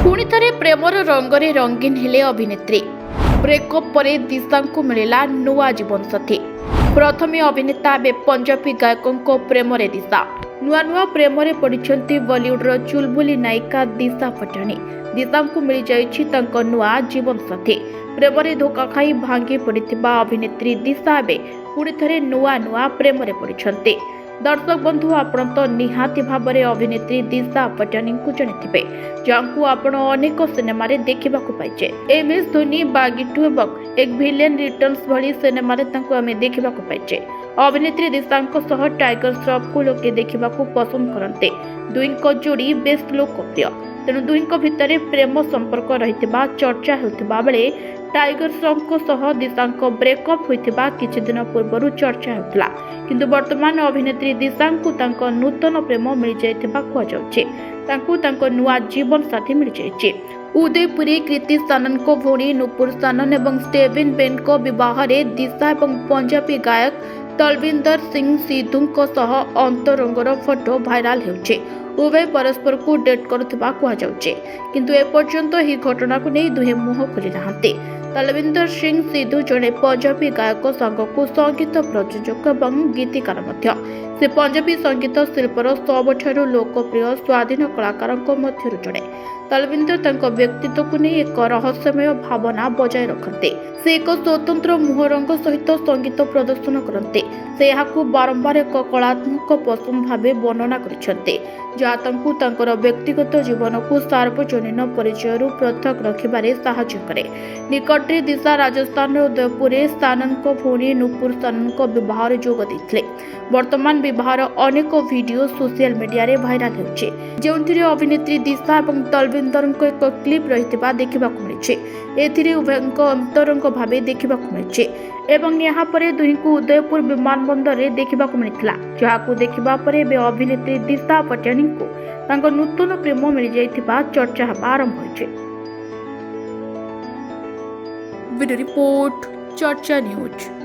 पुणी थरे प्रेमर रंगरे रंगीन हेले अभिनेत्री। ब्रेकअप पर दिशा को मिला नुआ जीवन साथी। प्रथमे अभिनेता बे पंजाबी गायकों प्रेम दिशा नुआ नुआ प्रेम पड़ती बॉलीवुड चुलबुली नायिका दिशा पटानी। दिशा को मिल जाइए नुआ जीवन साथी। प्रेम धोखा खाई भांगी पड़ा अभिनेत्री दिशा पुणी थे नुआ नुआ प्रेम पड़ते। दर्शक बंधु आपण तो निहाती भाव में अभिनेत्री दिशा पटानी को जानी जहाँ आपण अनेक सिनेमा देखा पाइचे। एम एस धोनी, बागी 2 और एक विलेन रिटर्न्स भली सिनेमा आम देखा पाइचे। अभिनेत्री दिशा टाइगर श्रॉफ को लोके देखा पसंद करते। दुईक जोड़ी बेस लोकप्रिय, तेणु दुईक भितर प्रेम संपर्क रही चर्चा होता बेले टाइगर श्रॉफ दिशा ब्रेकअप होता किछि दिन पूर्व चर्चा होता। किंतु वर्तमान अभिनेत्री दिशा को नूतन प्रेम मिल जाइथिबा कहु नुआ जीवन साथी मिल जाइए। उदयपुरी कृति सानन को भौणी नुपुर सानन और स्टेविन बेन को विवाह में दिशा और पंजाबी गायक तलविंदर सिंह सिद्धू अंतरंगर फोटो भाइराल होउछे। उभय परस्पर को डेट करुवा कहुचे, किंतु एपर्यंत ही घटना को नहीं दुहे मुह खोली नाहांती। तलविंदर सिंह सिद्धू जड़े पंजाबी गायक संघ को संगीत प्रयोजक और गीतिकार मध्य। से पंजाबी संगीत शिल्पर सबठारु लोकप्रिय स्वाधीन कलाकार मध्य जड़े। तलविंदर व्यक्तित्व को नहीं एक रहस्यमय भावना बजाय रखते। से एक स्वतंत्र मुहरंग सहित संगीत प्रदर्शन करते। से बारंबार एक कलात्मक पसंद भाव वर्णना करते, जहाँ व्यक्तिगत जीवन को सार्वजनीन परिचय पृथक रखिबारे साहाय्य करे। निकटरे दिशा राजस्थान उदयपुर सानन को भौणी नुपुर सानन को विवाह जोग देते। वर्तमान विवाहर अनेक वीडियो सोशल मीडिया रे भाइराल होचे, जोंथिरे अभिनेत्री दिशा और तलविंदर को एक क्लिप रहितबा देखिबा को मिलचे। एथिरे उभयଙ୍କ अंतरंग भावे देखिबा को मिलचे एवं यहाँ पर दुही को उदयपुर विमानबंदर रे देखिबा को मिलथिला, जहां देखिबा परे बे अभिनेत्री दिशा पटानी को तांको नूतन प्रेम मिल जाइथिबा चर्चा हेबा आरंभ होइचे। वीडियो रिपोर्ट चर्चा न्यूज।